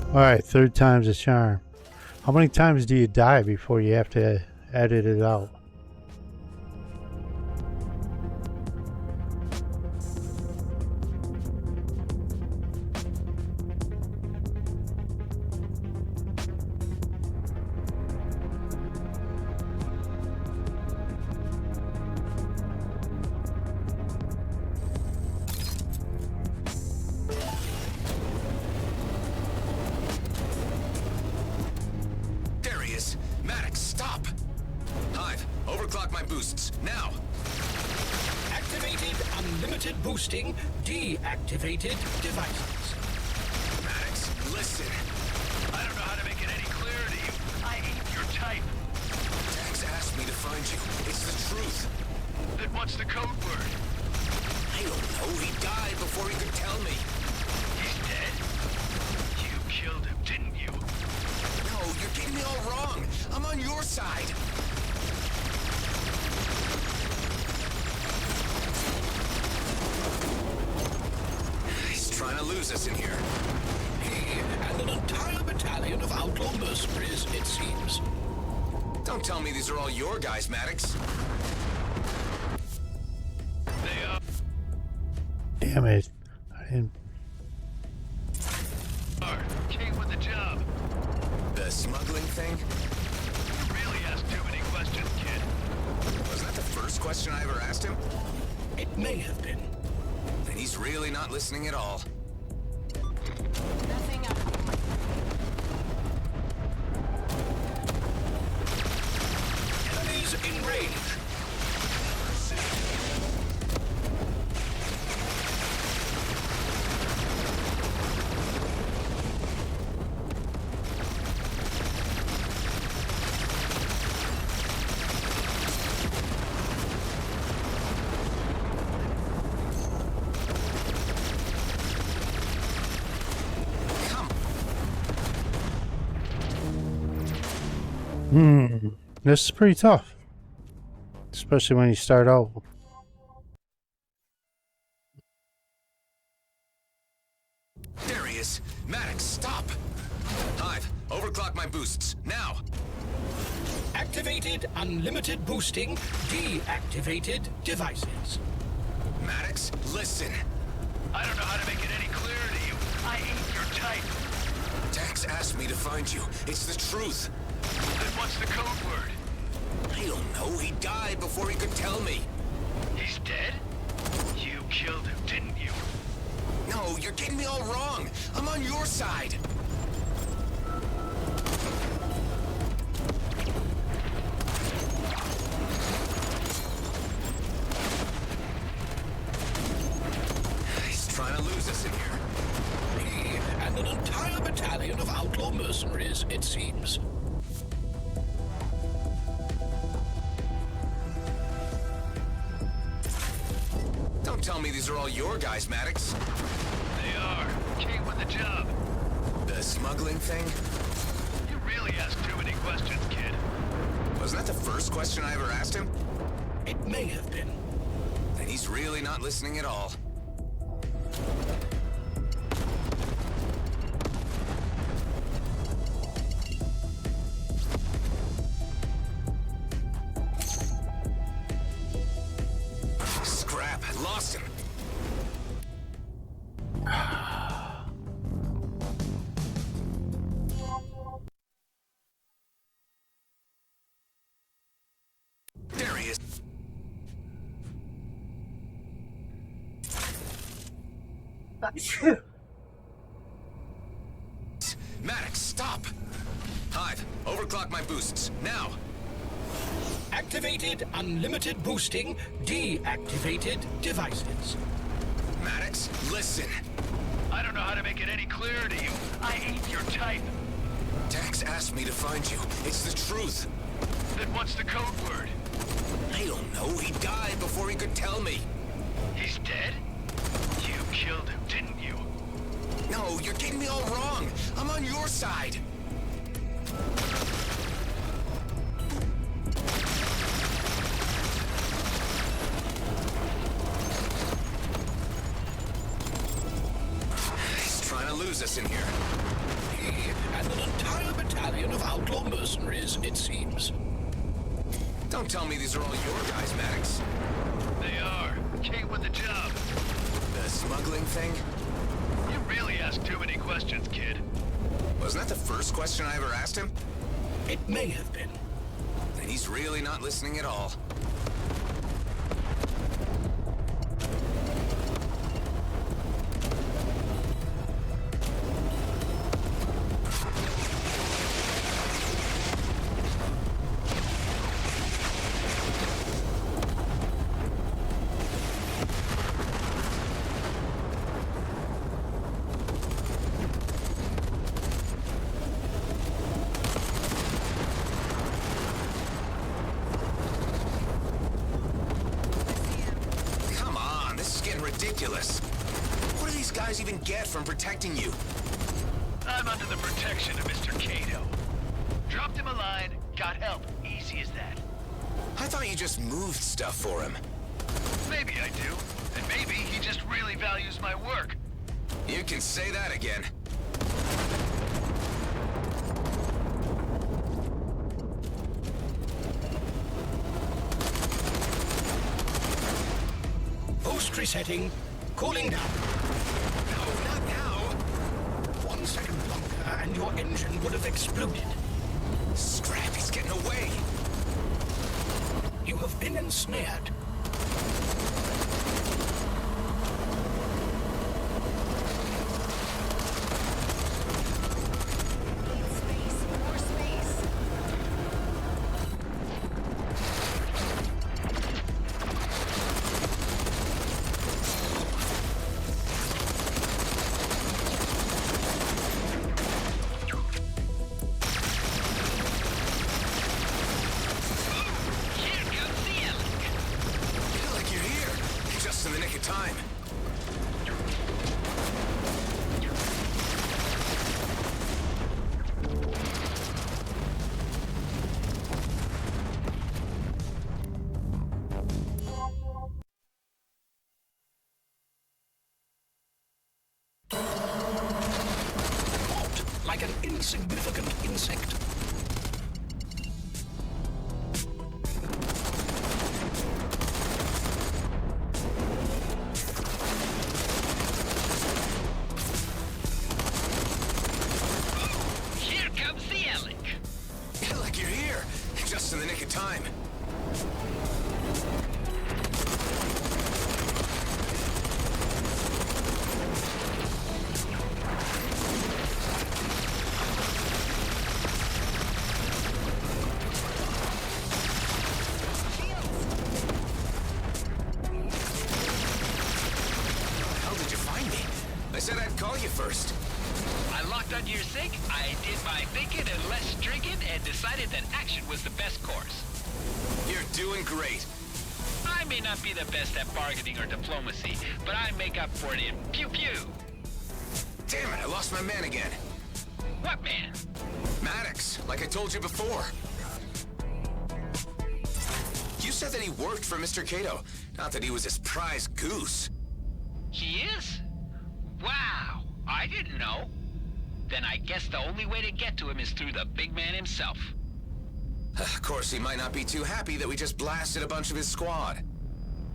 Alright, third time's a charm. How many times do you die before you have to edit it out? Maddocks, stop! Hive, overclock my boosts, now! Activated unlimited boosting, deactivated devices. Maddocks, listen! I don't know how to make it any clearer to you. I ain't your type. Dax asked me to find you. It's the truth. Then what's the code word? I don't know. He died before he could tell me. He's dead? You killed him, didn't you? No, you're getting me all wrong. I'm on your side. He's trying to lose us in here. He and an entire battalion of outlaw mercenaries, it seems. Don't tell me these are all your guys, Maddocks. They are. Damn it. I didn't. Came with the job. The smuggling thing? You really asked too many questions, kid. Was that the first question I ever asked him? It may have been. Then he's really not listening at all. Nothing up. Enemies in range. This is pretty tough. Especially when you start out. There he is. Maddocks, stop! Hive, overclock my boosts, now! Activated unlimited boosting, deactivated devices. Maddocks, listen! I don't know how to make it any clearer to you. I ain't your type. Tex asked me to find you. It's the truth. Then what's the code word? I don't know. He died before he could tell me. He's dead? You killed him, didn't you? No, you're getting me all wrong. I'm on your side. He's trying to lose us in here. Me and an entire battalion of outlaw mercenaries, it seems. Don't tell me these are all your guys, Maddocks. They are. Came with the job. The smuggling thing? You really ask too many questions, kid. Wasn't that the first question I ever asked him? It may have been. Then he's really not listening at all. Scrap, I lost him. There he is. Maddocks, stop! Hive, overclock my boosts, now! Activated unlimited boosting, deactivated devices. Maddocks, listen! I don't know how to make it any clearer to you. I ain't your type. Tex asked me to find you. It's the truth. Then what's the code word? I don't know. He died before he could tell me. He's dead? You killed him, didn't you? No, you're getting me all wrong. I'm on your side. He's trying to lose us in here. Me and an entire battalion of outlaw mercenaries, it seems. Don't tell me these are all your guys, Maddocks. They are. Came with the job. The smuggling thing? You really ask too many questions, kid. Wasn't that the first question I ever asked him? It may have been. Then he's really not listening at all. Come on, this is getting ridiculous. What do these guys even get from protecting you? I'm under the protection of Mr. Kato. Dropped him a line, got help. Easy as that. I thought you just moved stuff for him. Maybe I do. And maybe he just really values my work. You can say that again. Boost resetting. Cooling down. No, not now. 1 second longer and your engine would have exploded. Scrap, he's getting away. You have been ensnared. Elek, you're here. Just in the nick of time. What? Like an insignificant insect. call you first? I locked onto your sync, I did my thinking and less drinking, and decided that action was the best course. You're doing great. I may not be the best at bargaining or diplomacy, but I make up for it in pew-pew. Damn it, I lost my man again. What man? Maddocks, like I told you before. You said that he worked for Mr. Kato, not that he was his prize goose. He is? Wow, I didn't know. Then I guess the only way to get to him is through the big man himself. Of course, he might not be too happy that we just blasted a bunch of his squad.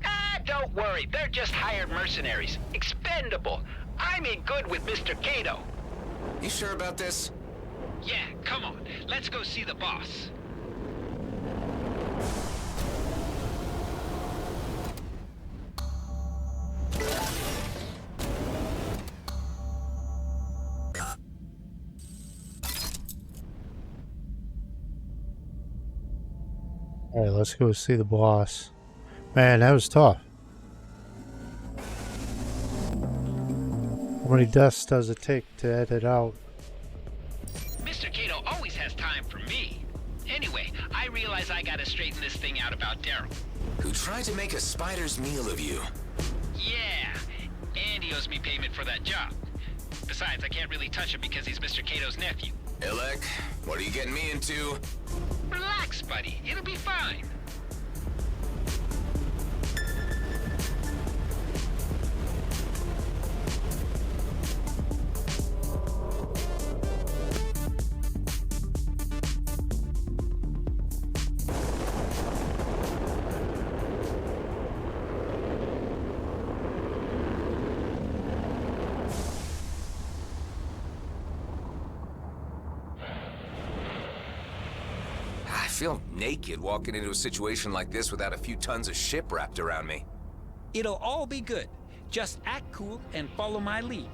Ah, don't worry, they're just hired mercenaries. Expendable. I'm in good with Mr. Kato. You sure about this? Yeah, come on, let's go see the boss. Alright, let's go see the boss. Man, that was tough. How many deaths does it take to edit out? Mr. Kato always has time for me. Anyway, I realize I gotta straighten this thing out about Daryl. Who tried to make a spider's meal of you? Yeah, and he owes me payment for that job. Besides, I can't really touch him because he's Mr. Kato's nephew. Elek, what are you getting me into? Relax, buddy. It'll be fine. I feel naked walking into a situation like this without a few tons of ship wrapped around me. It'll all be good. Just act cool and follow my lead.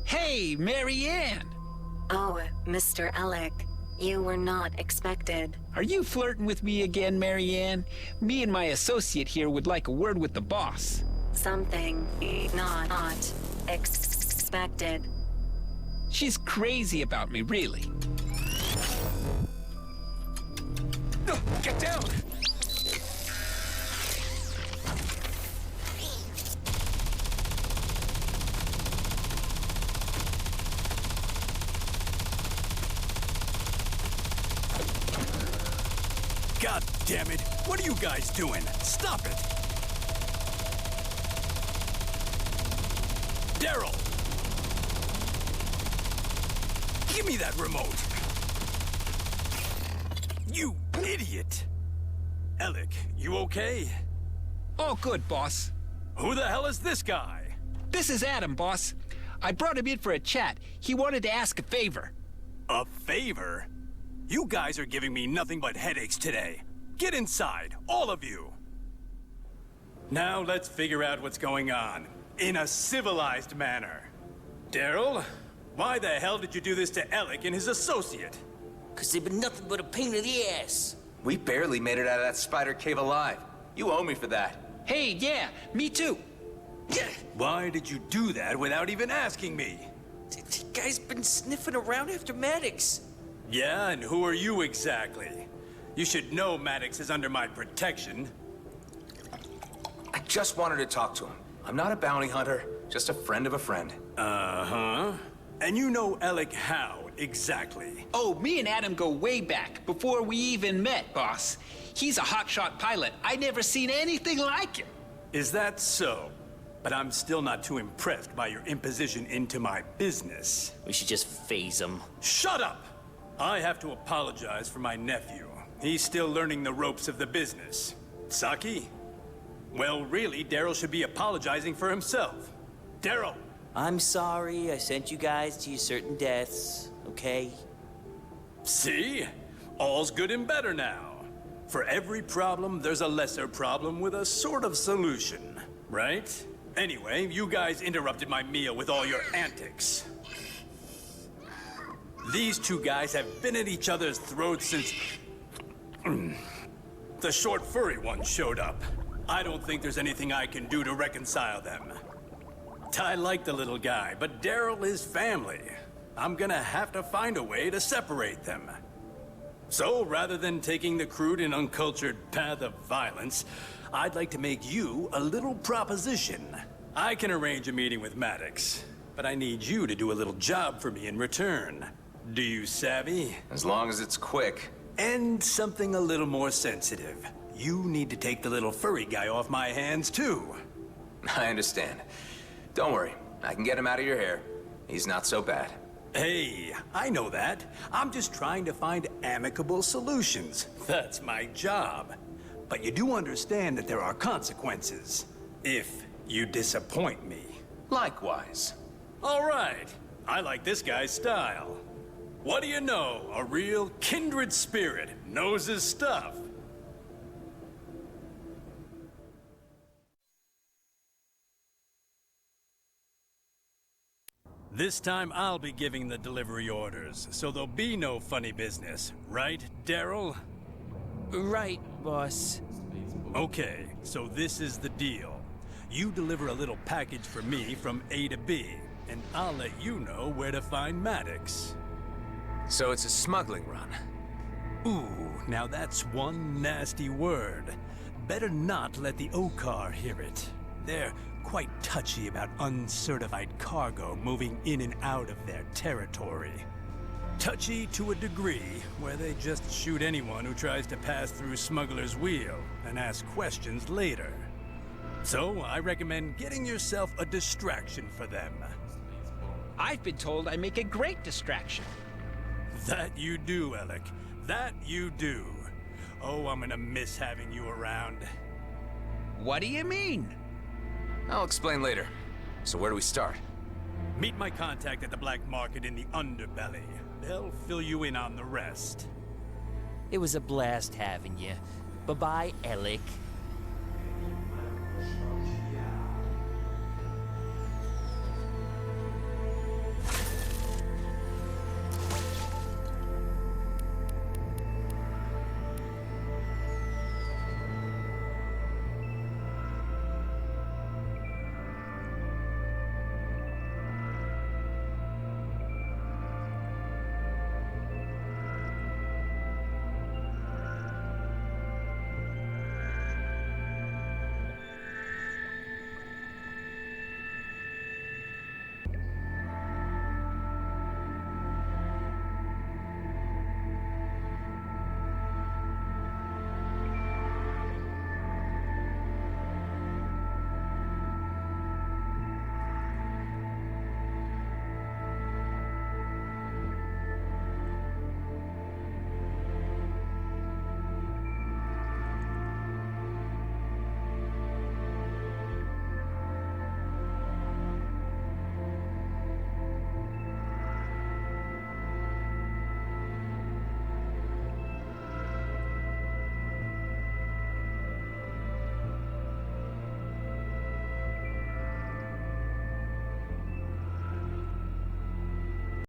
Hey, Marianne! Oh, Mr. Elek, you were not expected. Are you flirting with me again, Marianne? Me and my associate here would like a word with the boss. Something not expected. She's crazy about me, really. Get down! God damn it! What are you guys doing? Stop it! Daryl! Give me that remote! You idiot! Elek, you okay? All good, boss. Who the hell is this guy? This is Adam, boss. I brought him in for a chat. He wanted to ask a favor. A favor? You guys are giving me nothing but headaches today. Get inside, all of you. Now let's figure out what's going on, in a civilized manner. Daryl, why the hell did you do this to Elek and his associate? 'Cause they've been nothing but a pain in the ass. We barely made it out of that spider cave alive. You owe me for that. Hey, yeah, me too. Why did you do that without even asking me? The guy's been sniffing around after Maddocks. Yeah, and who are you exactly? You should know Maddocks is under my protection. I just wanted to talk to him. I'm not a bounty hunter, just a friend of a friend. Uh-huh. And you know Elek how, exactly? Oh, me and Adam go way back, before we even met, boss. He's a hotshot pilot. I never seen anything like him. Is that so? But I'm still not too impressed by your imposition into my business. We should just phase him. Shut up! I have to apologize for my nephew. He's still learning the ropes of the business. Saki, Well, really, Daryl should be apologizing for himself. Daryl! I'm sorry I sent you guys to your certain deaths, okay? See? All's good and better now. For every problem, there's a lesser problem with a sort of solution, right? Anyway, you guys interrupted my meal with all your antics. These two guys have been at each other's throats since... the short furry one showed up. I don't think there's anything I can do to reconcile them. I like the little guy, but Daryl is family. I'm gonna have to find a way to separate them. So, rather than taking the crude and uncultured path of violence, I'd like to make you a little proposition. I can arrange a meeting with Maddocks, but I need you to do a little job for me in return. Do you savvy? As long as it's quick. And something a little more sensitive. You need to take the little furry guy off my hands, too. I understand. Don't worry, I can get him out of your hair. He's not so bad. Hey, I know that. I'm just trying to find amicable solutions. That's my job. But you do understand that there are consequences if you disappoint me. Likewise. All right. I like this guy's style. What do you know? A real kindred spirit knows his stuff. This time I'll be giving the delivery orders, so there'll be no funny business. Right, Daryl? Right, boss. Okay, so this is the deal. You deliver a little package for me from A to B, and I'll let you know where to find Maddocks. So it's a smuggling run. Ooh, now that's one nasty word. Better not let the Okar hear it. They're quite touchy about uncertified cargo moving in and out of their territory. Touchy to a degree, where they just shoot anyone who tries to pass through Smuggler's Wheel and ask questions later. So I recommend getting yourself a distraction for them. I've been told I make a great distraction. That you do, Elek. That you do. Oh, I'm gonna miss having you around. What do you mean? I'll explain later. So where do we start? Meet my contact at the black market in the underbelly. They'll fill you in on the rest. It was a blast having you. Bye-bye, Elek.